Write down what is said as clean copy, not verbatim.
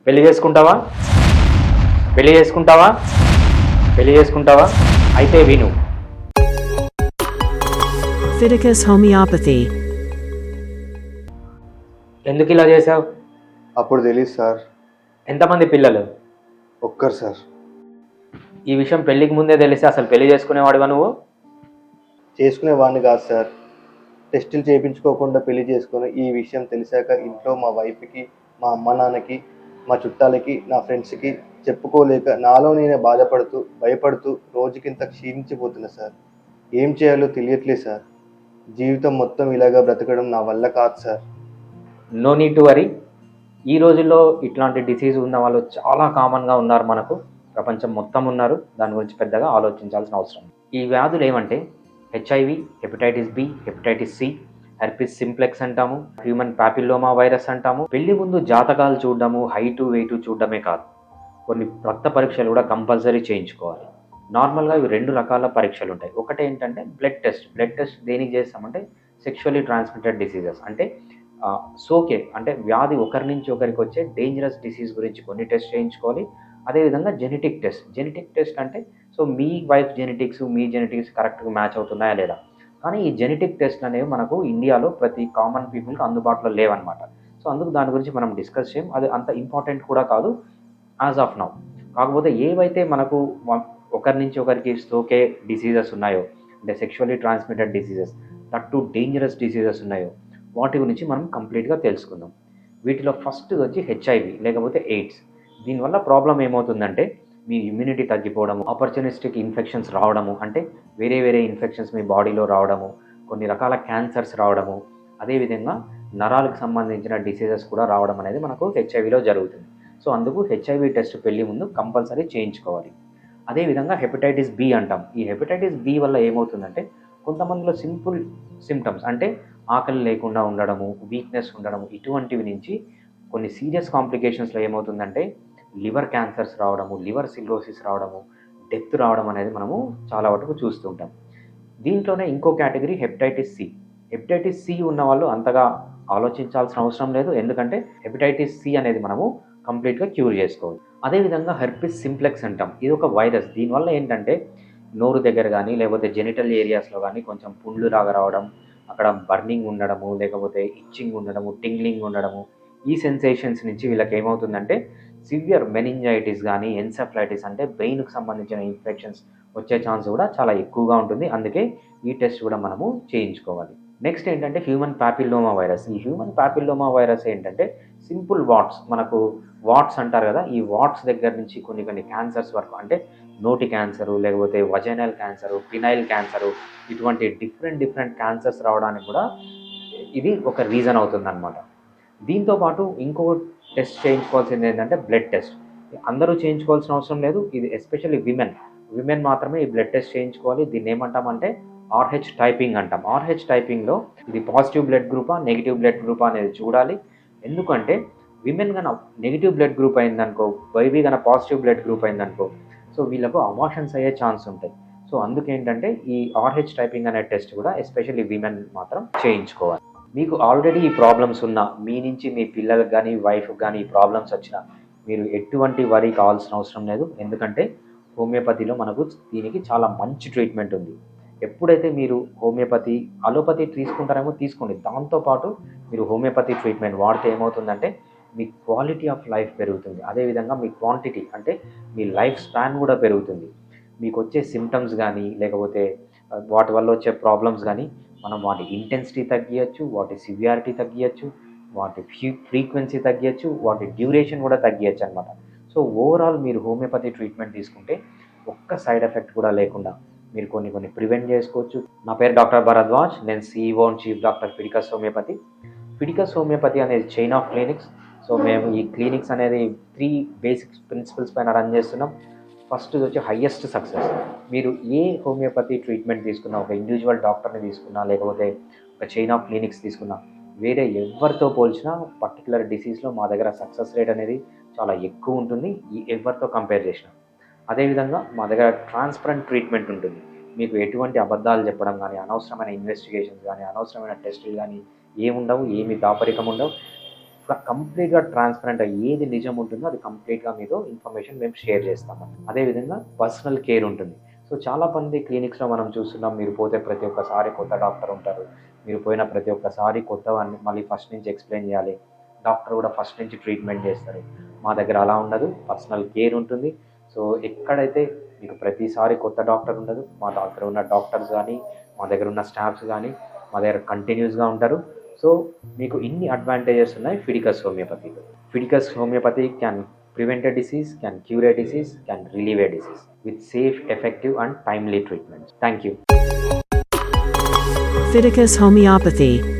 పెళ్లి చేసుకుంటావా? పెళ్లి చేసుకుంటావా? పెళ్లి చేసుకుంటావా? అయితే విను. Fiticus Homeopathy. ఎందుకు ఇలా చేసావు? అప్పుడు తెలియదు సార్. ఎంతమంది పిల్లలు? ఒక్కరు సార్. ఈ విషయం పెళ్లికి ముందే తెలిసి అసలు పెళ్లి చేసుకునేవాడివా నువ్వు? చేసుకునేవాడిని కాదు సార్. టెస్టులు చేయించుకోకుండా పెళ్లి చేసుకుని ఈ విషయం తెలిసాక ఇంట్లో మా వైఫ్కి, మా అమ్మ నాన్నకి, మా చుట్టాలకి, నా ఫ్రెండ్స్కి చెప్పుకోలేక నాలో నేనే బాధపడుతూ భయపడుతూ రోజుకింత క్షీణించిపోతున్నా సార్. ఏం చేయాలో తెలియట్లేదు సార్. జీవితం మొత్తం ఇలాగా బ్రతకడం నా వల్ల కాదు sir. No need to worry. ఈ రోజుల్లో ఇట్లాంటి డిసీజ్ ఉన్న వాళ్ళు చాలా కామన్గా ఉన్నారు. మనకు ప్రపంచం మొత్తం ఉన్నారు. దాని గురించి పెద్దగా ఆలోచించాల్సిన అవసరం. ఈ వ్యాధులు ఏమంటే HIV, hepatitis B, hepatitis C, herpes simplex అంటాము, హ్యూమన్ పాపిల్లోమా వైరస్ అంటాము. పెళ్లి ముందు జాతకాలు చూడడము, హైటు వెయిట్ చూడడమే కాదు, కొన్ని రక్త పరీక్షలు కూడా కంపల్సరీ చేయించుకోవాలి. నార్మల్గా ఇవి 2 రకాల పరీక్షలు ఉంటాయి. ఒకటి ఏంటంటే బ్లడ్ టెస్ట్ దేనికి చేస్తామంటే సెక్షువల్లీ ట్రాన్స్మిటెడ్ డిసీజెస్ అంటే సోకే అంటే వ్యాధి ఒకరి నుంచి ఒకరికి వచ్చే డేంజరస్ డిసీజ్ గురించి కొన్ని టెస్ట్ చేయించుకోవాలి. అదేవిధంగా జెనెటిక్ టెస్ట్ అంటే సో మీ వైఫ్ జెనెటిక్స్ మీ జెనెటిక్స్ కరెక్ట్గా మ్యాచ్ అవుతున్నాయా లేదా. కానీ ఈ జెనెటిక్ టెస్ట్ అనేవి మనకు ఇండియాలో ప్రతి కామన్ పీపుల్కి అందుబాటులో లేవన్నమాట. సో అందుకు దాని గురించి మనం డిస్కస్ చేయం. అది అంత ఇంపార్టెంట్ కూడా కాదు యాజ్ ఆఫ్ నౌ. కాకపోతే ఏవైతే మనకు ఒకరి నుంచి ఒకరికి సోకే డిసీజెస్ ఉన్నాయో అంటే sexually transmitted diseases that dangerous diseases ఉన్నాయో వాటి గురించి మనం కంప్లీట్గా తెలుసుకుందాం. వీటిలో ఫస్ట్ వచ్చి హెచ్ఐవి లేకపోతే ఎయిడ్స్. దీనివల్ల ప్రాబ్లం ఏమవుతుందంటే మీ ఇమ్యూనిటీ తగ్గిపోవడము, ఆపర్చునిస్టిక్ ఇన్ఫెక్షన్స్ రావడము అంటే వేరే ఇన్ఫెక్షన్స్ మీ బాడీలో రావడము, కొన్ని రకాల క్యాన్సర్స్ రావడము, అదేవిధంగా నరాలకు సంబంధించిన డిసీజెస్ కూడా రావడం అనేది మనకు హెచ్ఐవిలో జరుగుతుంది. సో అందుకు హెచ్ఐవి టెస్ట్ పెళ్లి ముందు కంపల్సరీ చేయించుకోవాలి. అదేవిధంగా హెపటైటిస్ బి అంటాం. ఈ హెపటైటిస్ బి వల్ల ఏమవుతుందంటే కొంతమందిలో సింపుల్ సిమ్టమ్స్ అంటే ఆకలి లేకుండా ఉండడము, వీక్నెస్ ఉండడము, ఇటువంటివి నుంచి కొన్ని సీరియస్ కాంప్లికేషన్స్లో ఏమవుతుందంటే లివర్ క్యాన్సర్స్ రావడము, లివర్ సిరోసిస్ రావడము, డెత్ రావడం అనేది మనము చాలా వరకు చూస్తుంటాం. దీంట్లోనే ఇంకో కేటగిరీ హెపటైటిస్ సి ఉన్న వాళ్ళు అంతగా ఆలోచించాల్సిన అవసరం లేదు. ఎందుకంటే హెపటైటిస్ సి అనేది మనము కంప్లీట్గా క్యూర్ చేసుకోవాలి. అదేవిధంగా హెర్పిస్ సింప్లెక్స్ అంటాం. ఇది ఒక వైరస్. దీనివల్ల ఏంటంటే నోరు దగ్గర కానీ లేకపోతే జెనిటల్ ఏరియాస్లో కానీ కొంచెం పుండ్లు రాగా రావడం, అక్కడ బర్నింగ్ ఉండడము, లేకపోతే ఇచ్చింగ్ ఉండడము, టింగ్లింగ్ ఉండడము, ఈ సెన్సేషన్స్ నుంచి వీళ్ళకి ఏమవుతుందంటే సివియర్ మెనింజైటిస్ కానీ ఎన్సెఫలైటిస్ అంటే బ్రెయిన్కి సంబంధించిన ఇన్ఫెక్షన్స్ వచ్చే ఛాన్స్ కూడా చాలా ఎక్కువగా ఉంటుంది. అందుకే ఈ టెస్ట్ కూడా మనము చేయించుకోవాలి. నెక్స్ట్ ఏంటంటే హ్యూమన్ పాపిల్లోమా వైరస్. ఈ హ్యూమన్ పాపిల్లోమా వైరస్ ఏంటంటే సింపుల్ వాట్స్, మనకు వాట్స్ అంటారు కదా, ఈ వాట్స్ దగ్గర నుంచి కొన్ని క్యాన్సర్స్ వరకు అంటే నోటి క్యాన్సరు, లేకపోతే వజైనల్ క్యాన్సరు, పినైల్ క్యాన్సరు, ఇటువంటి డిఫరెంట్ క్యాన్సర్స్ రావడానికి కూడా ఇది ఒక రీజన్ అవుతుందన్నమాట. దీంతోపాటు ఇంకో టెస్ట్ చేయించుకోవాల్సింది ఏంటంటే బ్లడ్ టెస్ట్. అందరూ చేయించుకోవాల్సిన అవసరం లేదు. ఇది ఎస్పెషల్లీ విమెన్ మాత్రమే ఈ బ్లడ్ టెస్ట్ చేయించుకోవాలి. దీన్ని ఏమంటామంటే RH టైపింగ్ అంటాం. RH టైపింగ్లో ఇది పాజిటివ్ బ్లడ్ గ్రూపా నెగిటివ్ బ్లడ్ గ్రూపా అనేది చూడాలి. ఎందుకంటే విమెన్ కన్నా నెగిటివ్ బ్లడ్ గ్రూప్ అయిందనుకో, బేబీ కన్నా పాజిటివ్ బ్లడ్ గ్రూప్ అయిందనుకో, సో వీళ్ళకు అబార్షన్స్ అయ్యే ఛాన్స్ ఉంటాయి. సో అందుకేంటంటే ఈ RH టైపింగ్ అనే టెస్ట్ కూడా ఎస్పెషల్లీ విమెన్ మాత్రం చేయించుకోవాలి. మీకు ఆల్రెడీ ఈ ప్రాబ్లమ్స్ ఉన్నా, మీ నుంచి మీ పిల్లలకు కానీ వైఫ్కి కానీ ఈ ప్రాబ్లమ్స్ వచ్చినా మీరు ఎటువంటి వరీ కావాల్సిన అవసరం లేదు. ఎందుకంటే హోమియోపతిలో మనకు దీనికి చాలా మంచి ట్రీట్మెంట్ ఉంది. ఎప్పుడైతే మీరు అలోపతి తీసుకుంటారేమో తీసుకోండి, దాంతోపాటు మీరు హోమియోపతి ట్రీట్మెంట్ వాడితే ఏమవుతుందంటే మీ క్వాలిటీ ఆఫ్ లైఫ్ పెరుగుతుంది. అదేవిధంగా మీ క్వాంటిటీ అంటే మీ లైఫ్ స్పాన్ కూడా పెరుగుతుంది. మీకు వచ్చే సిమ్టమ్స్ కానీ లేకపోతే వాటి వల్ల వచ్చే ప్రాబ్లమ్స్ కానీ మనం వాటి ఇంటెన్సిటీ తగ్గించచ్చు, వాటి సివియారిటీ తగ్గించచ్చు, వాటి ఫ్రీక్వెన్సీ తగ్గించచ్చు, వాటి డ్యూరేషన్ కూడా తగ్గించచ్చు అనమాట. సో ఓవరాల్ మీరు హోమియోపతి ట్రీట్మెంట్ తీసుకుంటే ఒక్క సైడ్ ఎఫెక్ట్ కూడా లేకుండా మీరు కొన్ని ప్రివెంట్ చేసుకోవచ్చు. నా పేరు డాక్టర్ భరద్వాజ్. నేను CEO and chief doctor Fidicus homeopathy. Fidicus homeopathy అనేది చైన్ ఆఫ్ క్లినిక్స్. సో మేము ఈ క్లినిక్స్ అనేది 3 బేసిక్ ప్రిన్సిపల్స్ పైన రన్ చేస్తున్నాం. ఫస్ట్ వచ్చి హయ్యెస్ట్ సక్సెస్. మీరు ఏ హోమియోపతి ట్రీట్మెంట్ తీసుకున్నా, ఒక ఇండివిజువల్ డాక్టర్ని తీసుకున్నా, లేకపోతే ఒక చైన్ ఆఫ్ క్లినిక్స్ తీసుకున్నా, వేరే ఎవరితో పోల్చినా పర్టికులర్ డిసీజ్లో మా దగ్గర సక్సెస్ రేట్ అనేది చాలా ఎక్కువ ఉంటుంది ఎవరితో కంపేర్ చేసినా. అదేవిధంగా మా దగ్గర ట్రాన్స్పరెంట్ ట్రీట్మెంట్ ఉంటుంది. మీకు ఎటువంటి అబద్ధాలు చెప్పడం కానీ, అనవసరమైన ఇన్వెస్టిగేషన్స్ కానీ, అనవసరమైన టెస్టులు కానీ ఏముండవు, ఏమి దాపరికం ఉండవు. కంప్లీట్గా ట్రాన్స్పరెంట్ ఏది నిజం ఉంటుందో అది కంప్లీట్గా మీతో ఇన్ఫర్మేషన్ మేము షేర్ చేస్తాము. అదేవిధంగా పర్సనల్ కేర్ ఉంటుంది. సో చాలా మంది క్లినిక్స్లో మనం చూస్తున్నాం, మీరు పోతే ప్రతి ఒక్కసారి కొత్త డాక్టర్ ఉంటారు, మీరు పోయిన ప్రతి ఒక్కసారి కొత్తవాన్ని మళ్ళీ ఫస్ట్ నుంచి ఎక్స్ప్లెయిన్ చేయాలి, డాక్టర్ కూడా ఫస్ట్ నుంచి ట్రీట్మెంట్ చేస్తారు. మా దగ్గర అలా ఉండదు, పర్సనల్ కేర్ ఉంటుంది. సో ఎక్కడైతే మీకు ప్రతిసారి కొత్త డాక్టర్ ఉండదు, మా దగ్గర ఉన్న డాక్టర్స్ కానీ మా దగ్గర ఉన్న స్టాఫ్స్ కానీ మా దగ్గర కంటిన్యూస్గా ఉంటారు. సో మీకు ఇన్ని అడ్వాంటేజెస్ ఉన్నాయి ఫిడికస్ హోమియోపతిలో. Fidicus homeopathy can prevent a disease, can cure a disease, can relieve a disease with safe, effective and timely treatments. Thank you. Fiticus Homeopathy.